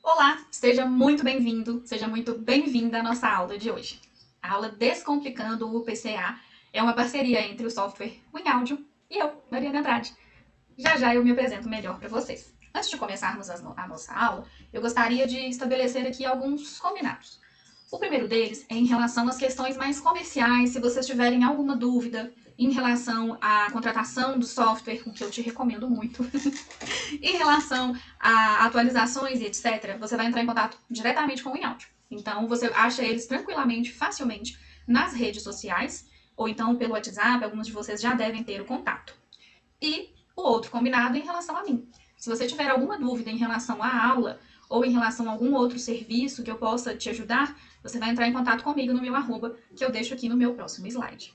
Olá, seja muito bem-vindo, seja muito bem-vinda à nossa aula de hoje. A aula Descomplicando o PCA é uma parceria entre o software WinAudio e eu, Mariana Andrade. Já já eu me apresento melhor para vocês. Antes de começarmos a nossa aula, eu gostaria de estabelecer aqui alguns combinados. O primeiro deles é em relação às questões mais comerciais, se vocês tiverem alguma dúvida em relação à contratação do software, o que eu te recomendo muito. Em relação a atualizações e etc., você vai entrar em contato diretamente com o InAudio. Então, você acha eles tranquilamente, facilmente, nas redes sociais, ou então pelo WhatsApp, alguns de vocês já devem ter o contato. E o outro combinado em relação a mim. Se você tiver alguma dúvida em relação à aula, ou em relação a algum outro serviço que eu possa te ajudar, você vai entrar em contato comigo no meu arroba, que eu deixo aqui no meu próximo slide.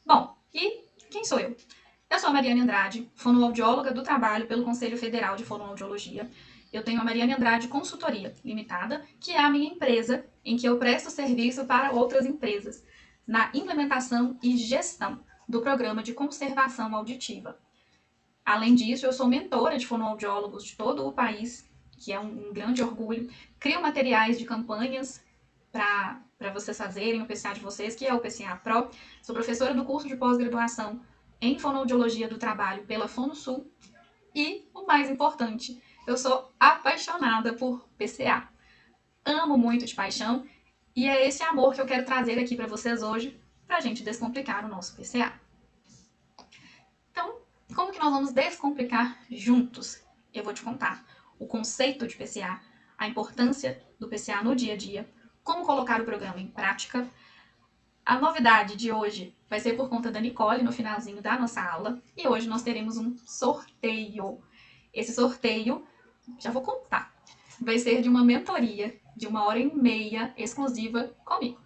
Bom, e quem sou eu? Eu sou a Mariane Andrade, fonoaudióloga do trabalho pelo Conselho Federal de Fonoaudiologia. Eu tenho a Mariane Andrade Consultoria Limitada, que é a minha empresa em que eu presto serviço para outras empresas na implementação e gestão do programa de conservação auditiva. Além disso, eu sou mentora de fonoaudiólogos de todo o país, que é um grande orgulho. Crio materiais de campanhas para vocês fazerem o PCA de vocês, que é o PCA Pro. Sou professora do curso de pós-graduação em fonoaudiologia do trabalho pela FonoSul. E, o mais importante, eu sou apaixonada por PCA. Amo muito de paixão e é esse amor que eu quero trazer aqui para vocês hoje, para a gente descomplicar o nosso PCA. Então, como que nós vamos descomplicar juntos? Eu vou te contar o conceito de PCA, a importância do PCA no dia a dia, como colocar o programa em prática. A novidade de hoje vai ser por conta da Nicole no finalzinho da nossa aula. E hoje nós teremos um sorteio. Esse sorteio, já vou contar, vai ser de uma mentoria de 1h30 exclusiva comigo.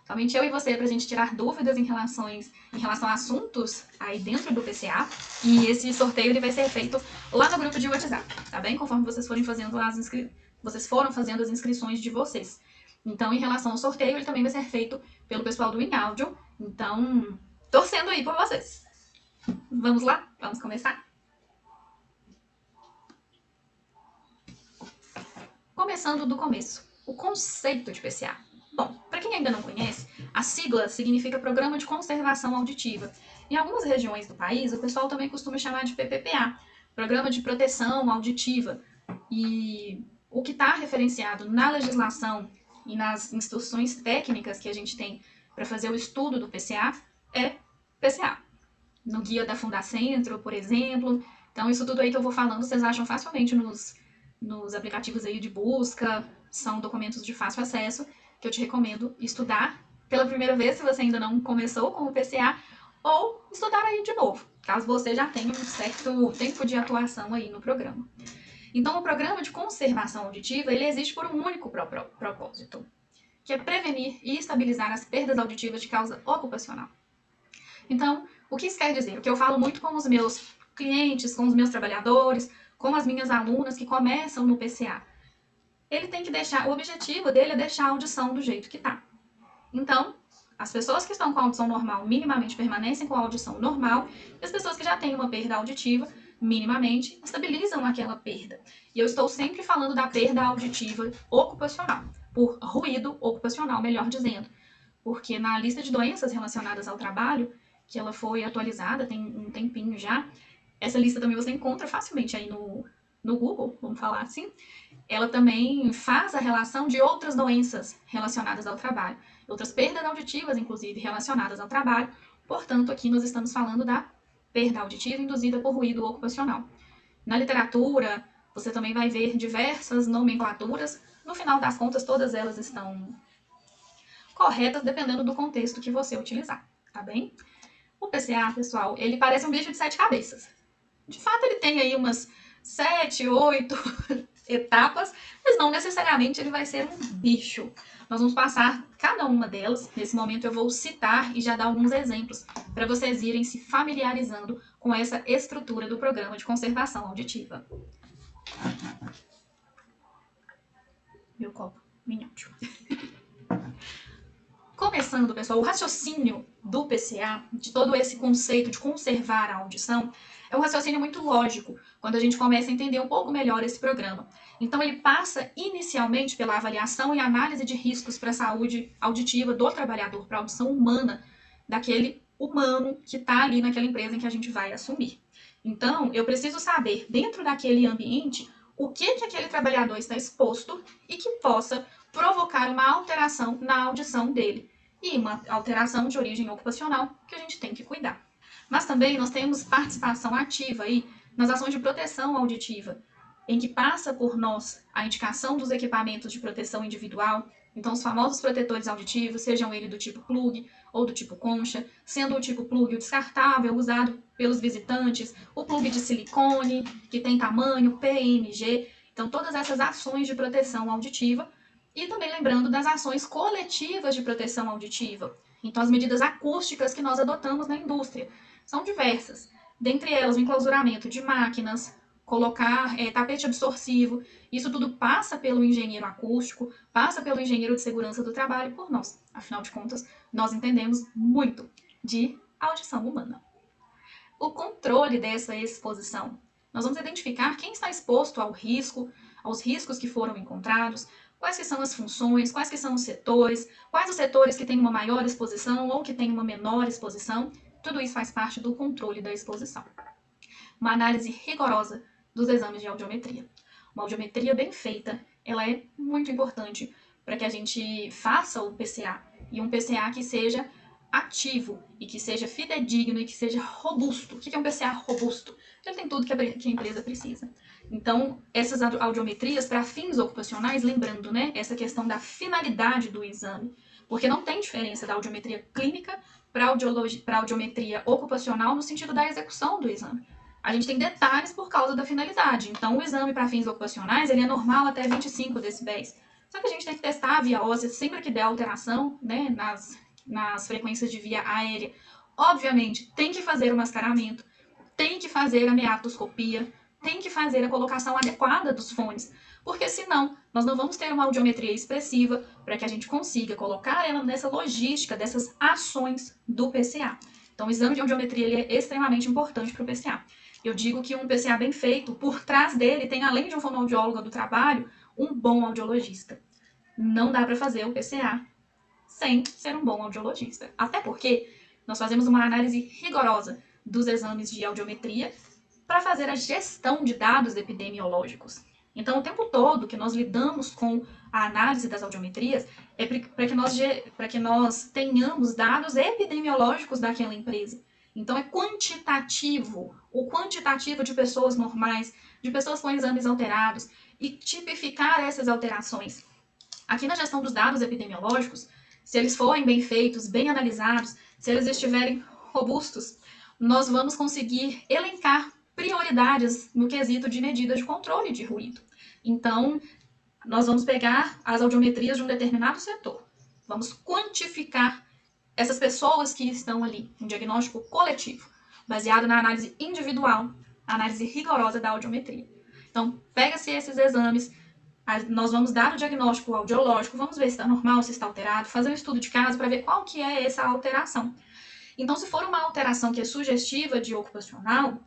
Somente eu e você para a gente tirar dúvidas em relação a assuntos aí dentro do PCA. E esse sorteio ele vai ser feito lá no grupo de WhatsApp, tá bem? Conforme vocês forem fazendo vocês foram fazendo as inscrições de vocês. Então, em relação ao sorteio, ele também vai ser feito pelo pessoal do InAudio. Então, torcendo aí por vocês. Vamos lá? Vamos começar? Começando do começo, o conceito de PCA. Bom, para quem ainda não conhece, a sigla significa Programa de Conservação Auditiva. Em algumas regiões do país, o pessoal também costuma chamar de PPPA, Programa de Proteção Auditiva. E o que está referenciado na legislação e nas instruções técnicas que a gente tem para fazer o estudo do PCA é PCA. No guia da Fundacentro, por exemplo. Então, isso tudo aí que eu vou falando, vocês acham facilmente nos aplicativos aí de busca, são documentos de fácil acesso, que eu te recomendo estudar pela primeira vez, se você ainda não começou com o PCA, ou estudar aí de novo, caso você já tenha um certo tempo de atuação aí no programa. Então, o programa de conservação auditiva, ele existe por um único propósito, que é prevenir e estabilizar as perdas auditivas de causa ocupacional. Então, o que isso quer dizer? O que eu falo muito com os meus clientes, com os meus trabalhadores, com as minhas alunas que começam no PCA. Ele tem que deixar, o objetivo dele é deixar a audição do jeito que está. Então, as pessoas que estão com a audição normal minimamente permanecem com a audição normal, e as pessoas que já têm uma perda auditiva minimamente estabilizam aquela perda. E eu estou sempre falando da perda auditiva ocupacional, por ruído ocupacional, melhor dizendo. Porque na lista de doenças relacionadas ao trabalho, que ela foi atualizada tem um tempinho já, essa lista também você encontra facilmente aí no Google, vamos falar assim. Ela também faz a relação de outras doenças relacionadas ao trabalho, outras perdas auditivas, inclusive, relacionadas ao trabalho. Portanto, aqui nós estamos falando da perda auditiva induzida por ruído ocupacional. Na literatura, você também vai ver diversas nomenclaturas. No final das contas, todas elas estão corretas, dependendo do contexto que você utilizar, tá bem? O PCA, pessoal, ele parece um bicho de 7 cabeças. De fato, ele tem aí umas 7, 8 etapas, mas não necessariamente ele vai ser um bicho. Nós vamos passar cada uma delas. Nesse momento eu vou citar e já dar alguns exemplos para vocês irem se familiarizando com essa estrutura do programa de conservação auditiva. Meu copo minúsculo. Começando, pessoal, o raciocínio do PCA, de todo esse conceito de conservar a audição, é um raciocínio muito lógico, quando a gente começa a entender um pouco melhor esse programa. Então, ele passa inicialmente pela avaliação e análise de riscos para a saúde auditiva do trabalhador, para a audição humana daquele humano que está ali naquela empresa em que a gente vai assumir. Então, eu preciso saber, dentro daquele ambiente, o que aquele trabalhador está exposto e que possa provocar uma alteração na audição dele. E uma alteração de origem ocupacional que a gente tem que cuidar. Mas também nós temos participação ativa aí nas ações de proteção auditiva, em que passa por nós a indicação dos equipamentos de proteção individual, então os famosos protetores auditivos, sejam eles do tipo plug ou do tipo concha, sendo o tipo plug o descartável, usado pelos visitantes, o plug de silicone, que tem tamanho PMG, então todas essas ações de proteção auditiva, e também lembrando das ações coletivas de proteção auditiva, então as medidas acústicas que nós adotamos na indústria, são diversas, dentre elas o enclausuramento de máquinas, colocar tapete absorsivo, isso tudo passa pelo engenheiro acústico, passa pelo engenheiro de segurança do trabalho, por nós. Afinal de contas, nós entendemos muito de audição humana. O controle dessa exposição. Nós vamos identificar quem está exposto ao risco, aos riscos que foram encontrados, quais que são as funções, quais que são os setores, quais os setores que têm uma maior exposição ou que têm uma menor exposição. Tudo isso faz parte do controle da exposição. Uma análise rigorosa dos exames de audiometria. Uma audiometria bem feita, ela é muito importante para que a gente faça o PCA, e um PCA que seja ativo, e que seja fidedigno, e que seja robusto. O que é um PCA robusto? Ele tem tudo que a empresa precisa. Então, essas audiometrias para fins ocupacionais, lembrando, né, essa questão da finalidade do exame, porque não tem diferença da audiometria clínica para a audiometria ocupacional no sentido da execução do exame. A gente tem detalhes por causa da finalidade. Então, o exame para fins ocupacionais, ele é normal até 25 decibéis. Só que a gente tem que testar a via óssea sempre que der alteração, né, nas frequências de via aérea. Obviamente, tem que fazer o mascaramento, tem que fazer a meatoscopia, tem que fazer a colocação adequada dos fones, porque senão nós não vamos ter uma audiometria expressiva para que a gente consiga colocar ela nessa logística dessas ações do PCA. Então, o exame de audiometria ele é extremamente importante para o PCA. Eu digo que um PCA bem feito, por trás dele tem, além de um fonoaudiólogo do trabalho, um bom audiologista. Não dá para fazer o PCA sem ser um bom audiologista. Até porque nós fazemos uma análise rigorosa dos exames de audiometria para fazer a gestão de dados epidemiológicos. Então, o tempo todo que nós lidamos com a análise das audiometrias é para que nós tenhamos dados epidemiológicos daquela empresa. Então, é quantitativo, o quantitativo de pessoas normais, de pessoas com exames alterados, e tipificar essas alterações. Aqui na gestão dos dados epidemiológicos, se eles forem bem feitos, bem analisados, se eles estiverem robustos, nós vamos conseguir elencar prioridades no quesito de medidas de controle de ruído. Então, nós vamos pegar as audiometrias de um determinado setor, vamos quantificar essas pessoas que estão ali, um diagnóstico coletivo, baseado na análise individual, análise rigorosa da audiometria. Então, pega-se esses exames, nós vamos dar o diagnóstico audiológico, vamos ver se está normal, se está alterado, fazer um estudo de caso para ver qual que é essa alteração. Então, se for uma alteração que é sugestiva de ocupacional,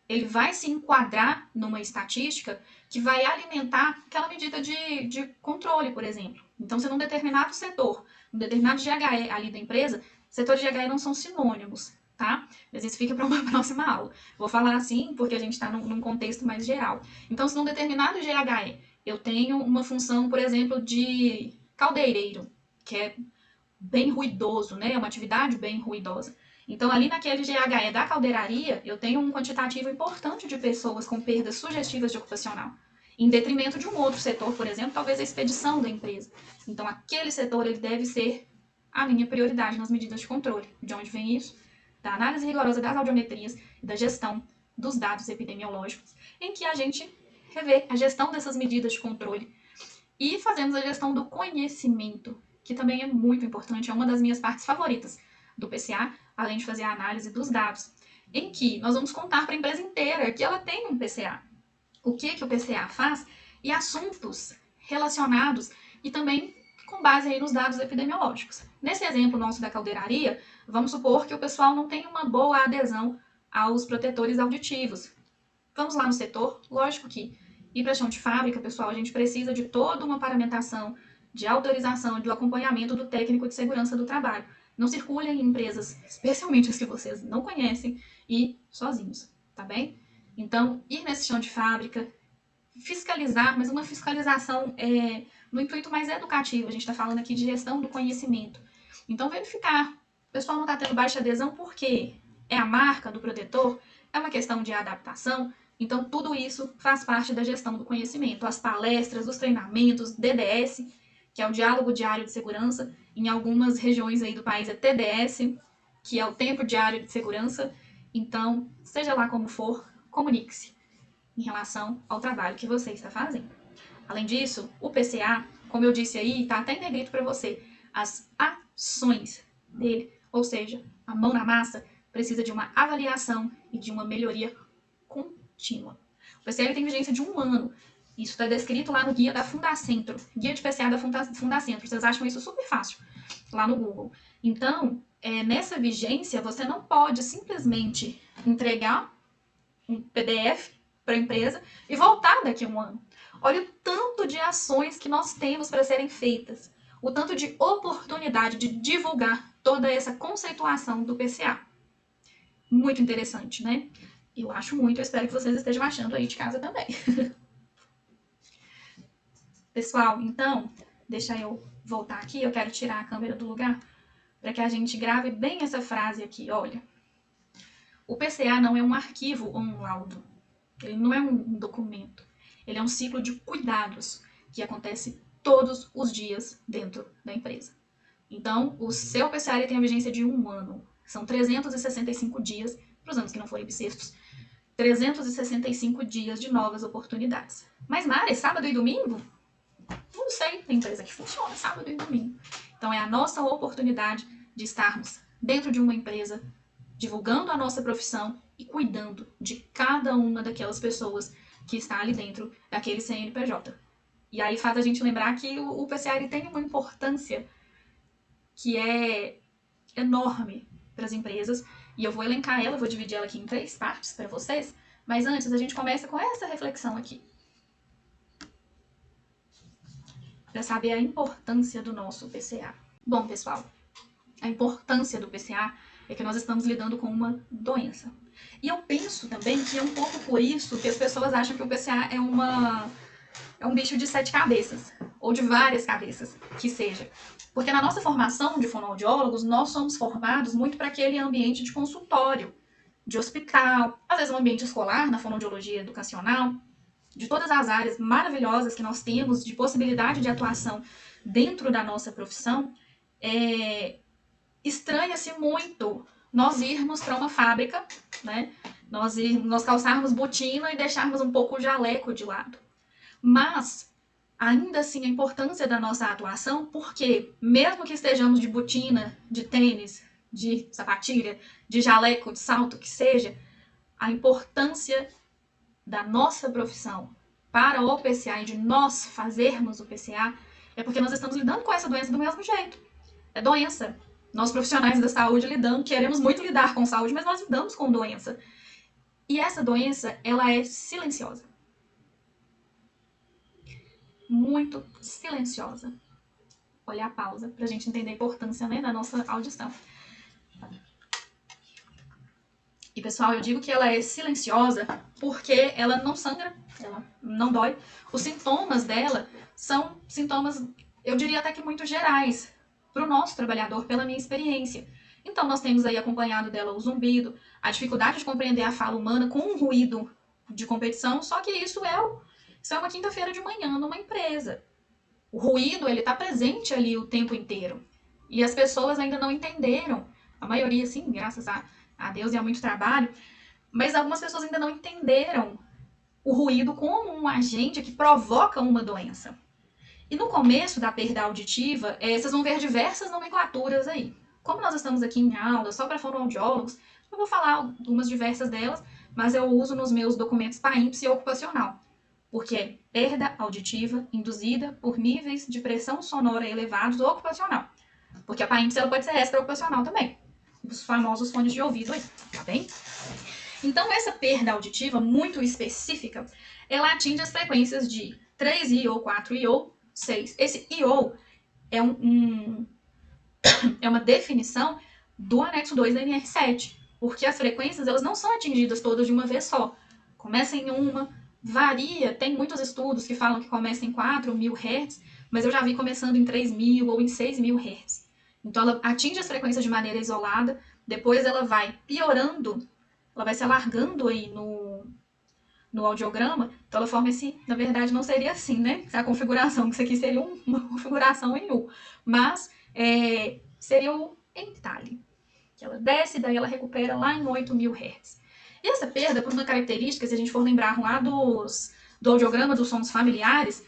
ele vai se enquadrar numa estatística que vai alimentar aquela medida de controle, por exemplo. Então, se num determinado setor, num determinado GHE ali da empresa, setores de GHE não são sinônimos, tá? Mas isso fica para uma próxima aula. Vou falar assim porque a gente está num contexto mais geral. Então, se num determinado GHE eu tenho uma função, por exemplo, de caldeireiro, que é bem ruidoso, né? É uma atividade bem ruidosa. Então, ali naquele GHE da caldeiraria, eu tenho um quantitativo importante de pessoas com perdas sugestivas de ocupacional, em detrimento de um outro setor, por exemplo, talvez a expedição da empresa. Então, aquele setor ele deve ser a minha prioridade nas medidas de controle. De onde vem isso? Da análise rigorosa das audiometrias e da gestão dos dados epidemiológicos, em que a gente revê a gestão dessas medidas de controle e fazemos a gestão do conhecimento, que também é muito importante, é uma das minhas partes favoritas do PCA, além de fazer a análise dos dados, em que nós vamos contar para a empresa inteira que ela tem um PCA, o que o PCA faz e assuntos relacionados e também com base aí nos dados epidemiológicos. Nesse exemplo nosso da caldeiraria, vamos supor que o pessoal não tem uma boa adesão aos protetores auditivos. Vamos lá no setor, lógico que E para chão de fábrica, pessoal, a gente precisa de toda uma paramentação, de autorização e do acompanhamento do técnico de segurança do trabalho. Não circulem em empresas, especialmente as que vocês não conhecem, e sozinhos, tá bem? Então, ir nesse chão de fábrica, fiscalizar, mas uma fiscalização no intuito mais educativo. A gente está falando aqui de gestão do conhecimento. Então, verificar. O pessoal não está tendo baixa adesão porque é a marca do protetor, é uma questão de adaptação. Então, tudo isso faz parte da gestão do conhecimento. As palestras, os treinamentos, DDS, que é o Diálogo Diário de Segurança. Em algumas regiões aí do país é TDS, que é o Tempo Diário de Segurança. Então, seja lá como for, comunique-se em relação ao trabalho que você está fazendo. Além disso, o PCA, como eu disse aí, está até em negrito para você, as ações dele, ou seja, a mão na massa, precisa de uma avaliação e de uma melhoria contínua. O PCA tem vigência de 1 ano. Isso está descrito lá no guia da Fundacentro, guia de PCA da Fundacentro. Vocês acham isso super fácil lá no Google. Então, nessa vigência, você não pode simplesmente entregar um PDF para a empresa e voltar daqui a 1 ano. Olha o tanto de ações que nós temos para serem feitas, o tanto de oportunidade de divulgar toda essa conceituação do PCA. Muito interessante, né? Eu acho muito, eu espero que vocês estejam achando aí de casa também. Pessoal, então, deixa eu voltar aqui, eu quero tirar a câmera do lugar para que a gente grave bem essa frase aqui, olha. O PCA não é um arquivo ou um laudo. Ele não é um documento. Ele é um ciclo de cuidados que acontece todos os dias dentro da empresa. Então, o seu PCA tem a vigência de 1 ano. São 365 dias, para os anos que não forem bissextos, 365 dias de novas oportunidades. Mas, Mari, sábado e domingo? Não sei, tem empresa que funciona sábado e domingo. Então, é a nossa oportunidade de estarmos dentro de uma empresa, divulgando a nossa profissão e cuidando de cada uma daquelas pessoas que está ali dentro daquele CNPJ. E aí faz a gente lembrar que o PCA ele tem uma importância que é enorme para as empresas. E eu vou elencar ela, vou dividir ela aqui em 3 partes para vocês. Mas antes a gente começa com essa reflexão aqui. Para saber a importância do nosso PCA. Bom, pessoal, a importância do PCA é que nós estamos lidando com uma doença. E eu penso também que é um pouco por isso que as pessoas acham que o PCA é um bicho de 7 cabeças, ou de várias cabeças, que seja. Porque na nossa formação de fonoaudiólogos, nós somos formados muito para aquele ambiente de consultório, de hospital, às vezes um ambiente escolar, na fonoaudiologia educacional, de todas as áreas maravilhosas que nós temos de possibilidade de atuação dentro da nossa profissão. Estranha-se muito nós irmos para uma fábrica, né? Nós calçarmos botina e deixarmos um pouco o jaleco de lado. Mas, ainda assim, a importância da nossa atuação, porque mesmo que estejamos de botina, de tênis, de sapatilha, de jaleco, de salto, que seja, a importância da nossa profissão para o PCA e de nós fazermos o PCA é porque nós estamos lidando com essa doença do mesmo jeito. É doença. Nós profissionais da saúde queremos muito lidar com saúde, mas nós lidamos com doença. E essa doença, ela é silenciosa. Muito silenciosa. Olha a pausa para a gente entender a importância, né, da nossa audição. E, pessoal, eu digo que ela é silenciosa porque ela não sangra, ela não dói. Os sintomas dela são sintomas, eu diria até que muito gerais para o nosso trabalhador, pela minha experiência. Então, nós temos aí acompanhado dela o zumbido, a dificuldade de compreender a fala humana com um ruído de competição, só que isso é uma quinta-feira de manhã numa empresa. O ruído, ele está presente ali o tempo inteiro. E as pessoas ainda não entenderam, a maioria, sim, graças a Deus e a muito trabalho, mas algumas pessoas ainda não entenderam o ruído como um agente que provoca uma doença. E no começo da perda auditiva, vocês vão ver diversas nomenclaturas aí. Como nós estamos aqui em aula só para fonoaudiólogos, eu vou falar algumas diversas delas, mas eu uso nos meus documentos PAIMPS e ocupacional, porque é perda auditiva induzida por níveis de pressão sonora elevados ou ocupacional. Porque a PAIMPS ela pode ser extra-ocupacional também. Os famosos fones de ouvido aí, tá bem? Então, essa perda auditiva muito específica, ela atinge as frequências de 3 IO, 4 IO, 6. Esse IO é, é uma definição do anexo 2 da NR7, porque as frequências elas não são atingidas todas de uma vez só. Começa em uma, varia, tem muitos estudos que falam que começa em 4.000 Hz, mas eu já vi começando em 3.000 ou em 6.000 Hz. Então ela atinge as frequências de maneira isolada, depois ela vai piorando, ela vai se alargando aí no audiograma, então ela forma esse, na verdade não seria assim, né? A configuração, que isso aqui seria uma configuração em U, mas seria o entalhe, que ela desce, daí ela recupera lá em 8.000 Hz. E essa perda, por uma característica, se a gente for lembrar lá do audiograma dos sons familiares,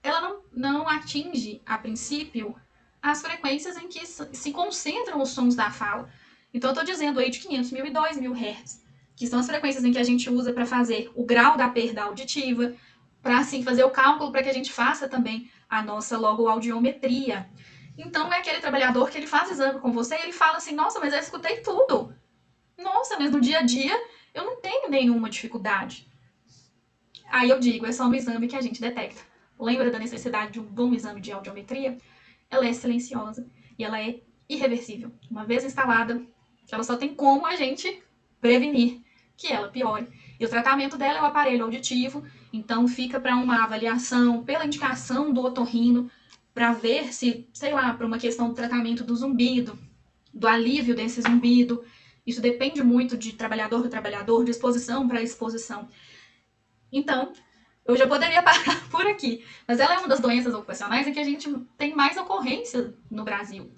ela não atinge, a princípio, as frequências em que se concentram os sons da fala. Então eu estou dizendo aí de 500.000 e 2.000 Hz, que são as frequências em que a gente usa para fazer o grau da perda auditiva, para assim fazer o cálculo para que a gente faça também a nossa logoaudiometria. Então é aquele trabalhador que ele faz exame com você e ele fala assim, nossa, mas eu escutei tudo. Nossa, mas no dia a dia eu não tenho nenhuma dificuldade. Aí eu digo, é só no exame que a gente detecta. Lembra da necessidade de um bom exame de audiometria? Ela é silenciosa e ela é irreversível. Uma vez instalada, ela só tem como a gente prevenir que ela piore. E o tratamento dela é o aparelho auditivo, então fica para uma avaliação pela indicação do otorrino, para ver se, sei lá, para uma questão do tratamento do zumbido, do alívio desse zumbido. Isso depende muito de trabalhador para trabalhador, de exposição para exposição. Então, eu já poderia parar por aqui, mas ela é uma das doenças ocupacionais em que a gente tem mais ocorrência no Brasil.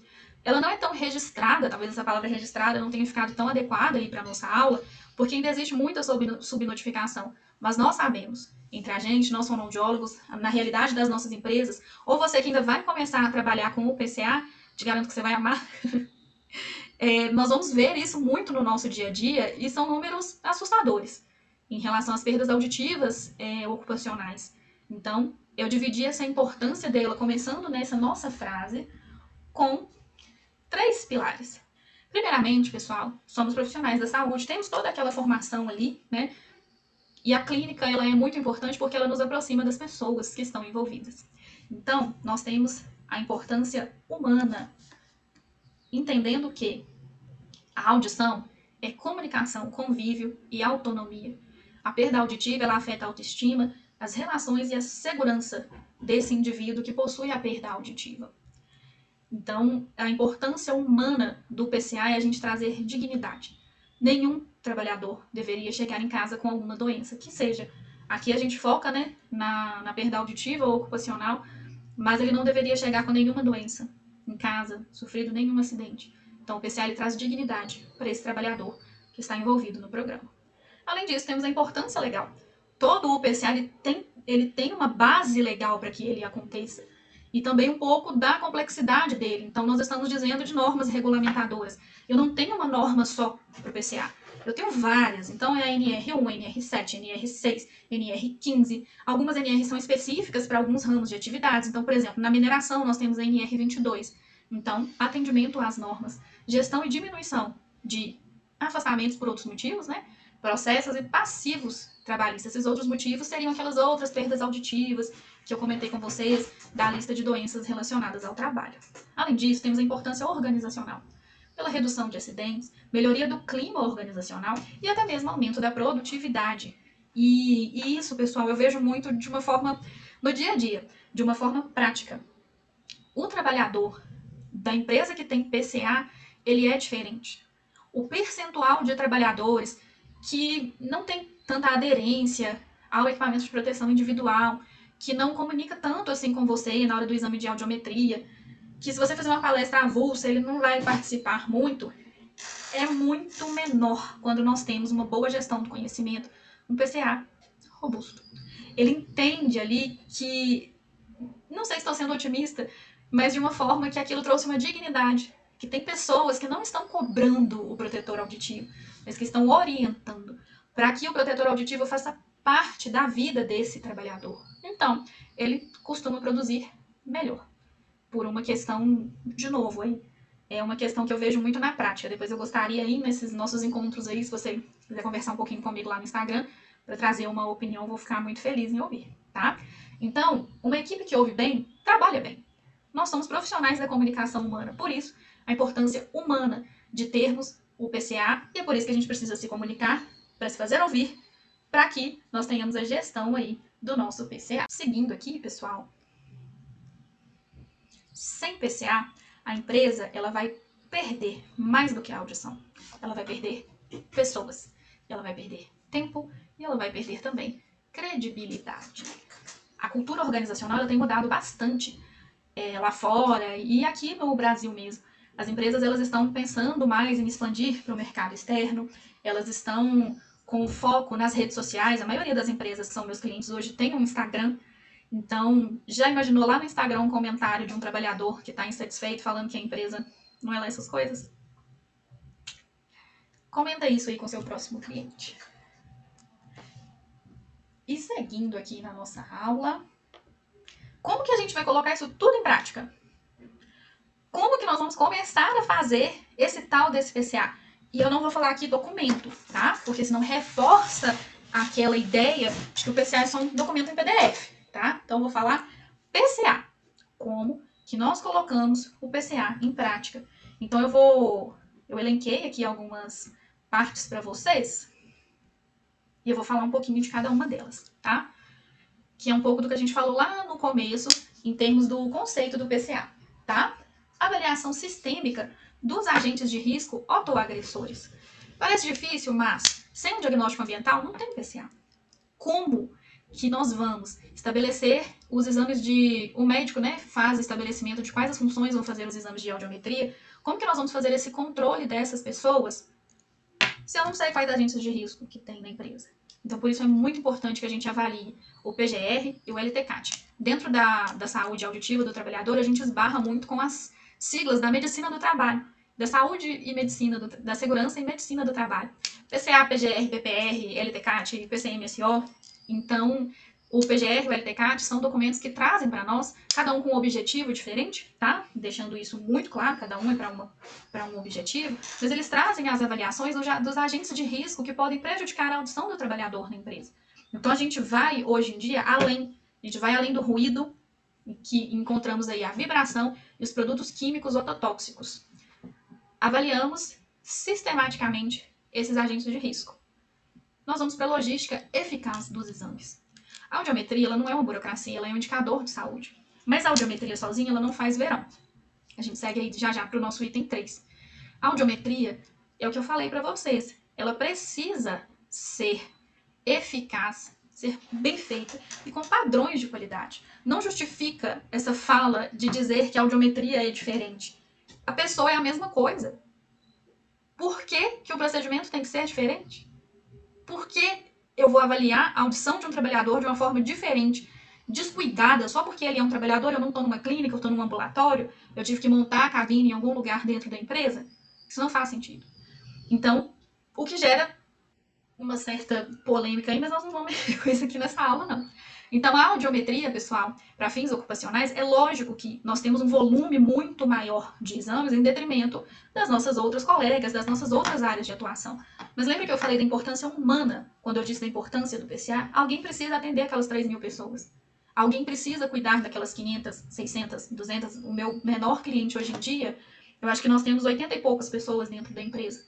Ela não é tão registrada, talvez essa palavra registrada não tenha ficado tão adequada aí para a nossa aula, porque ainda existe muita subnotificação. Mas nós sabemos, entre a gente, nós fonoaudiólogos, na realidade das nossas empresas, ou você que ainda vai começar a trabalhar com o PCA, te garanto que você vai amar, nós vamos ver isso muito no nosso dia a dia e são números assustadores em relação às perdas auditivas ocupacionais. Então, eu dividi essa importância dela, começando nessa nossa frase, com 3 pilares. Primeiramente, pessoal, somos profissionais da saúde, temos toda aquela formação ali, né? E a clínica ela é muito importante porque ela nos aproxima das pessoas que estão envolvidas. Então, nós temos a importância humana, entendendo que a audição é comunicação, convívio e autonomia. A perda auditiva ela afeta a autoestima, as relações e a segurança desse indivíduo que possui a perda auditiva. Então, a importância humana do PCA é a gente trazer dignidade. Nenhum trabalhador deveria chegar em casa com alguma doença, que seja. Aqui a gente foca, né, na perda auditiva ou ocupacional, mas ele não deveria chegar com nenhuma doença em casa, sofrido nenhum acidente. Então, o PCA ele traz dignidade para esse trabalhador que está envolvido no programa. Além disso, temos a importância legal. Todo o PCA ele tem uma base legal para que ele aconteça. E também um pouco da complexidade dele. Então, nós estamos dizendo de normas regulamentadoras. Eu não tenho uma norma só para o PCA. Eu tenho várias. Então, é a NR1, NR7, NR6, NR15. Algumas NR são específicas para alguns ramos de atividades. Então, por exemplo, na mineração, nós temos a NR22. Então, atendimento às normas. Gestão e diminuição de afastamentos por outros motivos, né? Processos e passivos trabalhistas. Esses outros motivos seriam aquelas outras perdas auditivas que eu comentei com vocês da lista de doenças relacionadas ao trabalho. Além disso, temos a importância organizacional, pela redução de acidentes, melhoria do clima organizacional e até mesmo aumento da produtividade. E isso, pessoal, eu vejo muito de uma forma, no dia a dia, de uma forma prática. O trabalhador da empresa que tem PCA, ele é diferente. O percentual de trabalhadores que não tem tanta aderência ao equipamento de proteção individual, que não comunica tanto assim com você na hora do exame de audiometria, que se você fazer uma palestra avulsa, ele não vai participar muito, é muito menor quando nós temos uma boa gestão do conhecimento, um PCA robusto. Ele entende ali que, não sei se estou sendo otimista, mas de uma forma que aquilo trouxe uma dignidade, que tem pessoas que não estão cobrando o protetor auditivo, mas que estão orientando para que o protetor auditivo faça parte da vida desse trabalhador. Então, ele costuma produzir melhor. Por uma questão, de novo, aí, é uma questão que eu vejo muito na prática. Depois eu gostaria aí, nesses nossos encontros aí, se você quiser conversar um pouquinho comigo lá no Instagram, para trazer uma opinião, vou ficar muito feliz em ouvir, tá? Então, uma equipe que ouve bem, trabalha bem. Nós somos profissionais da comunicação humana, por isso, a importância humana de termos o PCA, e é por isso que a gente precisa se comunicar para se fazer ouvir, para que nós tenhamos a gestão aí do nosso PCA. Seguindo aqui, pessoal, sem PCA, a empresa ela vai perder mais do que a audição. Ela vai perder pessoas, ela vai perder tempo e ela vai perder também credibilidade. A cultura organizacional ela tem mudado bastante lá fora e aqui no Brasil mesmo. As empresas elas estão pensando mais em expandir para o mercado externo, elas estão com foco nas redes sociais. A maioria das empresas que são meus clientes hoje tem um Instagram. Então, já imaginou lá no Instagram um comentário de um trabalhador que está insatisfeito falando que a empresa não é lá essas coisas? Comenta isso aí com seu próximo cliente. E seguindo aqui na nossa aula, como que a gente vai colocar isso tudo em prática? Como que nós vamos começar a fazer esse tal desse PCA? E eu não vou falar aqui documento, tá? Porque senão reforça aquela ideia de que o PCA é só um documento em PDF, tá? Então eu vou falar PCA. Como que nós colocamos o PCA em prática. Então eu elenquei aqui algumas partes para vocês e eu vou falar um pouquinho de cada uma delas, tá? Que é um pouco do que a gente falou lá no começo em termos do conceito do PCA, tá? Avaliação sistêmica dos agentes de risco autoagressores. Parece difícil, mas sem um diagnóstico ambiental não tem PCA. Como que nós vamos estabelecer os exames de... O médico, né, faz o estabelecimento de quais as funções vão fazer os exames de audiometria. Como que nós vamos fazer esse controle dessas pessoas se eu não sei quais agentes de risco que tem na empresa? Então, por isso é muito importante que a gente avalie o PGR e o LTCAT. Dentro da saúde auditiva do trabalhador, a gente esbarra muito com as siglas da medicina do trabalho, da saúde e medicina, da segurança e medicina do trabalho. PCA, PGR, PPR, LTCAT e PCMSO. Então, o PGR e o LTCAT são documentos que trazem para nós, cada um com um objetivo diferente, tá? Deixando isso muito claro, cada um é para um objetivo, mas eles trazem as avaliações dos agentes de risco que podem prejudicar a audição do trabalhador na empresa. Então, a gente vai, hoje em dia, a gente vai além do ruído, que encontramos aí a vibração e os produtos químicos ototóxicos. Avaliamos sistematicamente esses agentes de risco. Nós vamos para a logística eficaz dos exames. A audiometria ela não é uma burocracia, ela é um indicador de saúde. Mas a audiometria sozinha ela não faz verão. A gente segue aí já para o nosso item 3. A audiometria é o que eu falei para vocês. Ela precisa ser eficaz, ser bem feita e com padrões de qualidade. Não justifica essa fala de dizer que a audiometria é diferente. A pessoa é a mesma coisa. Por que que o procedimento tem que ser diferente? Por que eu vou avaliar a audição de um trabalhador de uma forma diferente, descuidada, só porque ele é um trabalhador, eu não estou numa clínica, eu estou num ambulatório, eu tive que montar a cabine em algum lugar dentro da empresa? Isso não faz sentido. Então, o que gera uma certa polêmica aí, mas nós não vamos mexer com isso aqui nessa aula, não. Então, a audiometria, pessoal, para fins ocupacionais, é lógico que nós temos um volume muito maior de exames em detrimento das nossas outras colegas, das nossas outras áreas de atuação. Mas lembra que eu falei da importância humana, quando eu disse da importância do PCA? Alguém precisa atender aquelas 3.000 pessoas. Alguém precisa cuidar daquelas 500, 600, 200. O meu menor cliente hoje em dia, eu acho que nós temos 80 e poucas pessoas dentro da empresa.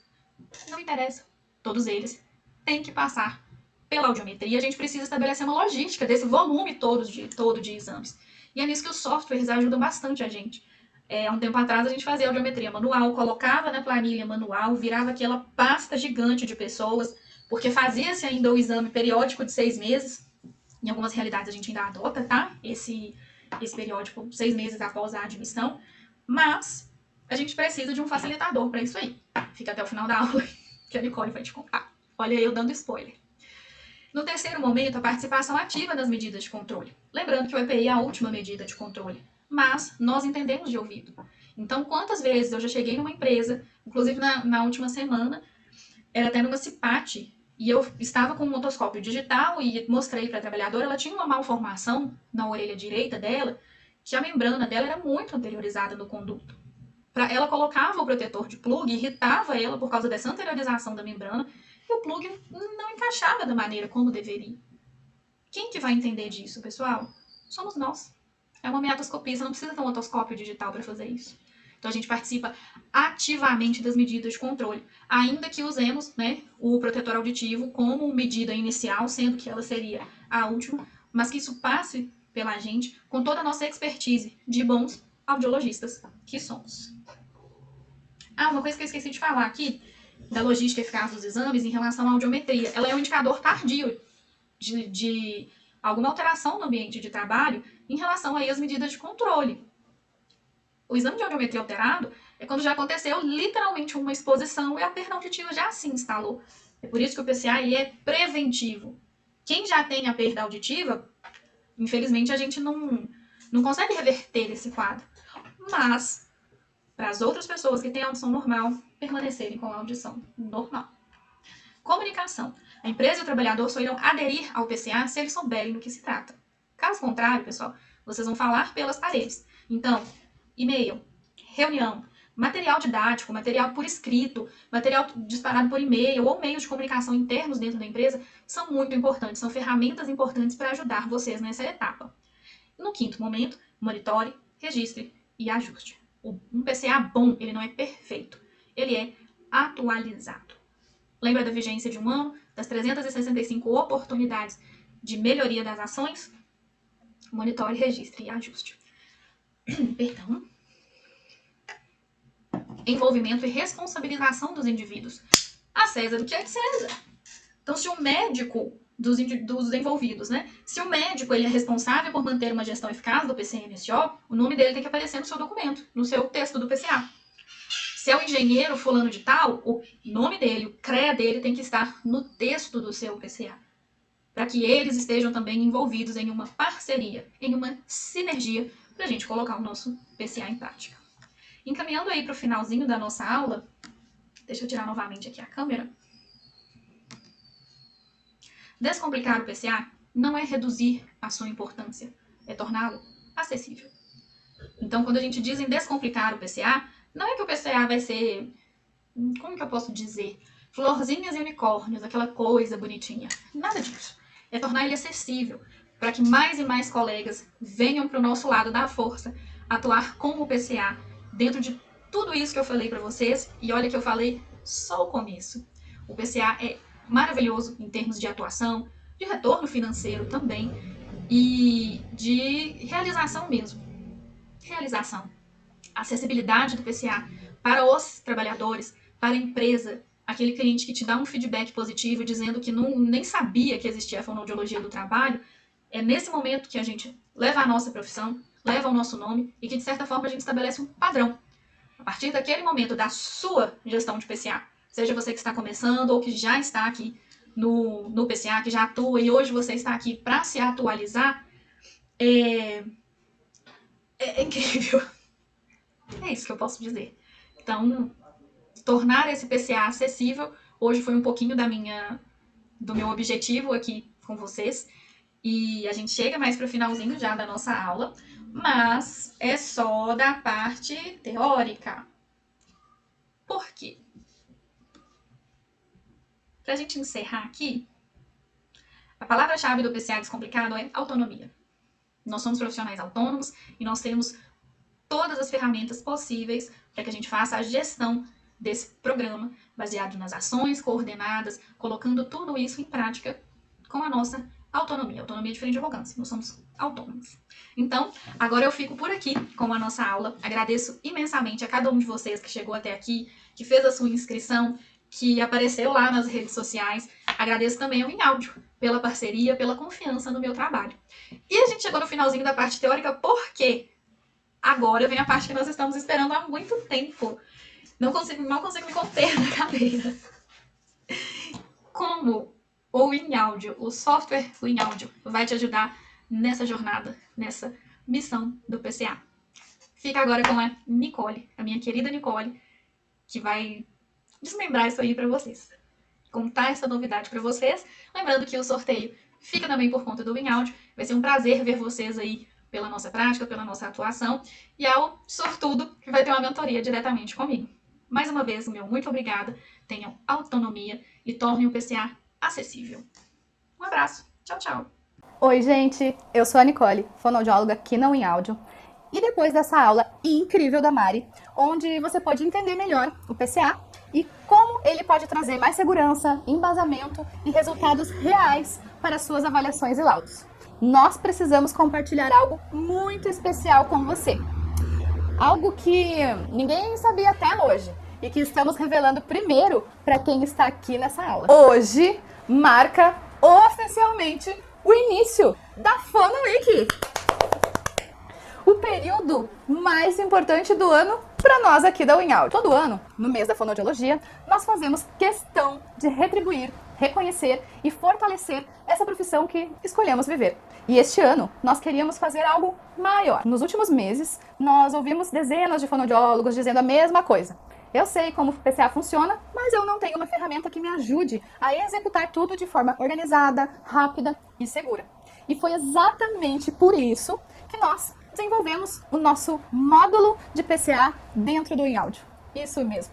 Não interessa. Todos eles têm que passar pela audiometria. A gente precisa estabelecer uma logística desse volume todo de exames. E é nisso que os softwares ajudam bastante a gente. Há um tempo atrás a gente fazia audiometria manual, colocava na planilha manual, virava aquela pasta gigante de pessoas, porque fazia-se ainda o exame periódico de 6 meses. Em algumas realidades a gente ainda adota, tá? Esse periódico 6 meses após a admissão. Mas a gente precisa de um facilitador para isso aí. Fica até o final da aula que a Nicole vai te contar. Olha eu dando spoiler. No terceiro momento, a participação ativa das medidas de controle. Lembrando que o EPI é a última medida de controle, mas nós entendemos de ouvido. Então, quantas vezes eu já cheguei numa empresa, inclusive na última semana, era até numa CIPAT, e eu estava com um otoscópio digital e mostrei para a trabalhadora, ela tinha uma malformação na orelha direita dela, que a membrana dela era muito anteriorizada no conduto. Ela colocava o protetor de plug, irritava ela por causa dessa anteriorização da membrana, e o plug não encaixava da maneira como deveria. Quem que vai entender disso, pessoal? Somos nós. É uma meatoscopia, você não precisa ter um otoscópio digital para fazer isso. Então a gente participa ativamente das medidas de controle, ainda que usemos, né, o protetor auditivo como medida inicial, sendo que ela seria a última, mas que isso passe pela gente com toda a nossa expertise de bons audiologistas que somos. Ah, uma coisa que eu esqueci de falar aqui, da logística eficaz dos exames em relação à audiometria. Ela é um indicador tardio de alguma alteração no ambiente de trabalho em relação aí às medidas de controle. O exame de audiometria alterado é quando já aconteceu literalmente uma exposição e a perda auditiva já se instalou. É por isso que o PCA ele é preventivo. Quem já tem a perda auditiva, infelizmente a gente não consegue reverter esse quadro. Mas, para as outras pessoas que têm audição normal, permanecerem com a audição normal. Comunicação. A empresa e o trabalhador só irão aderir ao PCA se eles souberem do que se trata. Caso contrário, pessoal, vocês vão falar pelas paredes. Então, e-mail, reunião, material didático, material por escrito, material disparado por e-mail ou meios de comunicação internos dentro da empresa são muito importantes, são ferramentas importantes para ajudar vocês nessa etapa. No quinto momento, monitore, registre e ajuste. Um PCA bom, ele não é perfeito, ele é atualizado. Lembra da vigência de um ano, das 365 oportunidades de melhoria das ações? Monitore, registre e ajuste. Perdão. Envolvimento e responsabilização dos indivíduos. A César o que é de César. Então, se o médico dos envolvidos, né? Se o médico ele é responsável por manter uma gestão eficaz do PCMSO, o nome dele tem que aparecer no seu documento, no seu texto do PCA. Se é o engenheiro fulano de tal, o nome dele, o CREA dele tem que estar no texto do seu PCA. Para que eles estejam também envolvidos em uma parceria, em uma sinergia, para a gente colocar o nosso PCA em prática. Encaminhando aí para o finalzinho da nossa aula, deixa eu tirar novamente aqui a câmera. Descomplicar o PCA não é reduzir a sua importância, é torná-lo acessível. Então, quando a gente diz em descomplicar o PCA, não é que o PCA vai ser, como que eu posso dizer, florzinhas e unicórnios, aquela coisa bonitinha. Nada disso. É tornar ele acessível, para que mais e mais colegas venham para o nosso lado da força, atuar com o PCA, dentro de tudo isso que eu falei para vocês, e olha que eu falei só o começo. O PCA é maravilhoso em termos de atuação, de retorno financeiro também, e de realização mesmo. Realização. A acessibilidade do PCA para os trabalhadores, para a empresa, aquele cliente que te dá um feedback positivo dizendo que nem sabia que existia a fonoaudiologia do trabalho, é nesse momento que a gente leva a nossa profissão, leva o nosso nome e que, de certa forma, a gente estabelece um padrão. A partir daquele momento da sua gestão de PCA, seja você que está começando ou que já está aqui no PCA, que já atua e hoje você está aqui para se atualizar, é incrível. É isso que eu posso dizer. Então, tornar esse PCA acessível, hoje foi um pouquinho do meu objetivo aqui com vocês. E a gente chega mais para o finalzinho já da nossa aula, mas é só da parte teórica. Por quê? Para a gente encerrar aqui, a palavra-chave do PCA Descomplicado é autonomia. Nós somos profissionais autônomos e nós temos todas as ferramentas possíveis para que a gente faça a gestão desse programa, baseado nas ações coordenadas, colocando tudo isso em prática com a nossa autonomia. Autonomia é diferente de arrogância, nós somos autônomos. Então, agora eu fico por aqui com a nossa aula. Agradeço imensamente a cada um de vocês que chegou até aqui, que fez a sua inscrição, que apareceu lá nas redes sociais. Agradeço também ao InAudio pela parceria, pela confiança no meu trabalho. E a gente chegou no finalzinho da parte teórica, por quê? Agora vem a parte que nós estamos esperando há muito tempo. Mal consigo me conter na cadeira. Como o InAudio, o software do InAudio, vai te ajudar nessa jornada, nessa missão do PCA. Fica agora com a Nicole, a minha querida Nicole, que vai desmembrar isso aí para vocês. Contar essa novidade para vocês. Lembrando que o sorteio fica também por conta do InAudio. Vai ser um prazer ver vocês aí pela nossa prática, pela nossa atuação. E ao sortudo que vai ter uma mentoria diretamente comigo. Mais uma vez, o meu muito obrigada, tenham autonomia e tornem o PCA acessível. Um abraço, tchau, tchau! Oi, gente, eu sou a Nicole, fonoaudióloga aqui na UniAudio. E depois dessa aula incrível da Mari, onde você pode entender melhor o PCA e como ele pode trazer mais segurança, embasamento e resultados reais para suas avaliações e laudos, nós precisamos compartilhar algo muito especial com você. Algo que ninguém sabia até hoje e que estamos revelando primeiro para quem está aqui nessa aula. Hoje marca oficialmente o início da Fono Week, o período mais importante do ano para nós aqui da UniAudio. Todo ano, no mês da fonoaudiologia, nós fazemos questão de retribuir, reconhecer e fortalecer essa profissão que escolhemos viver. E este ano, nós queríamos fazer algo maior. Nos últimos meses, nós ouvimos dezenas de fonoaudiólogos dizendo a mesma coisa. Eu sei como o PCA funciona, mas eu não tenho uma ferramenta que me ajude a executar tudo de forma organizada, rápida e segura. E foi exatamente por isso que nós desenvolvemos o nosso módulo de PCA dentro do UniAudio. Isso mesmo.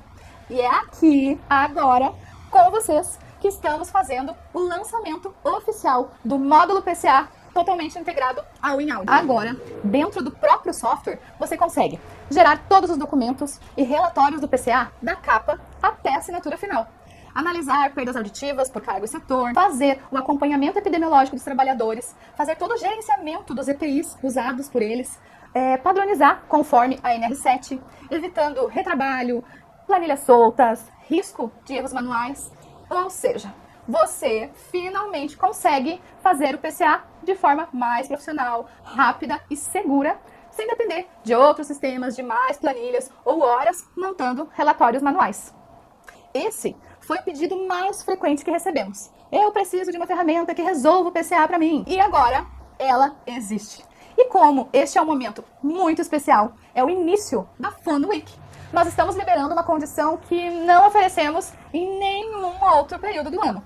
E é aqui, agora, com vocês, que estamos fazendo o lançamento oficial do módulo PCA totalmente integrado ao UniAudio. Agora, dentro do próprio software, você consegue gerar todos os documentos e relatórios do PCA, da capa até a assinatura final. Analisar perdas auditivas por cargo e setor, fazer o acompanhamento epidemiológico dos trabalhadores, fazer todo o gerenciamento dos EPIs usados por eles, padronizar conforme a NR7, evitando retrabalho, planilhas soltas, risco de erros manuais. Ou seja, você finalmente consegue fazer o PCA de forma mais profissional, rápida e segura, sem depender de outros sistemas, de mais planilhas ou horas montando relatórios manuais. Esse foi o pedido mais frequente que recebemos. Eu preciso de uma ferramenta que resolva o PCA para mim. E agora, ela existe. E como este é um momento muito especial, é o início da Fono Week, nós estamos liberando uma condição que não oferecemos em nenhum outro período do ano.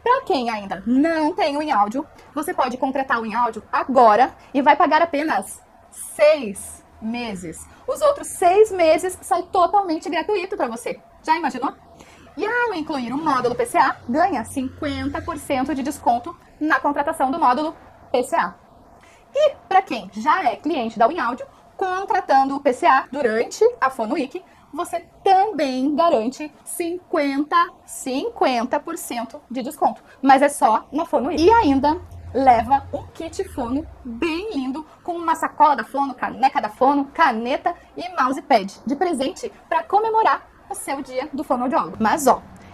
Para quem ainda não tem o UniAudio, você pode contratar o UniAudio agora e vai pagar apenas 6 meses. Os outros 6 meses saem totalmente gratuito para você. Já imaginou? E ao incluir o módulo PCA, ganha 50% de desconto na contratação do módulo PCA. E para quem já é cliente da UniAudio, contratando o PCA durante a Fono Week, você também garante 50% de desconto. Mas é só na Fono Week. E ainda leva um kit fono bem lindo, com uma sacola da Fono, caneca da Fono, caneta e mousepad de presente para comemorar o seu dia do fonoaudiólogo. Mas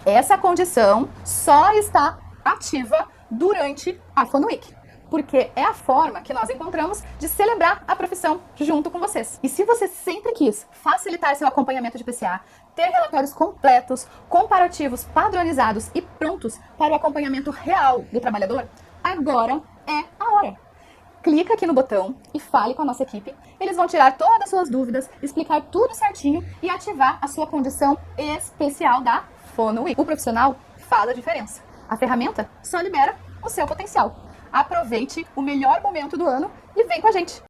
essa condição só está ativa durante a Fono Week, porque é a forma que nós encontramos de celebrar a profissão junto com vocês. E se você sempre quis facilitar seu acompanhamento de PCA, ter relatórios completos, comparativos, padronizados e prontos para o acompanhamento real do trabalhador, agora é a hora. Clica aqui no botão e fale com a nossa equipe. Eles vão tirar todas as suas dúvidas, explicar tudo certinho e ativar a sua condição especial da Fono Week. O profissional faz a diferença. A ferramenta só libera o seu potencial. Aproveite o melhor momento do ano e vem com a gente!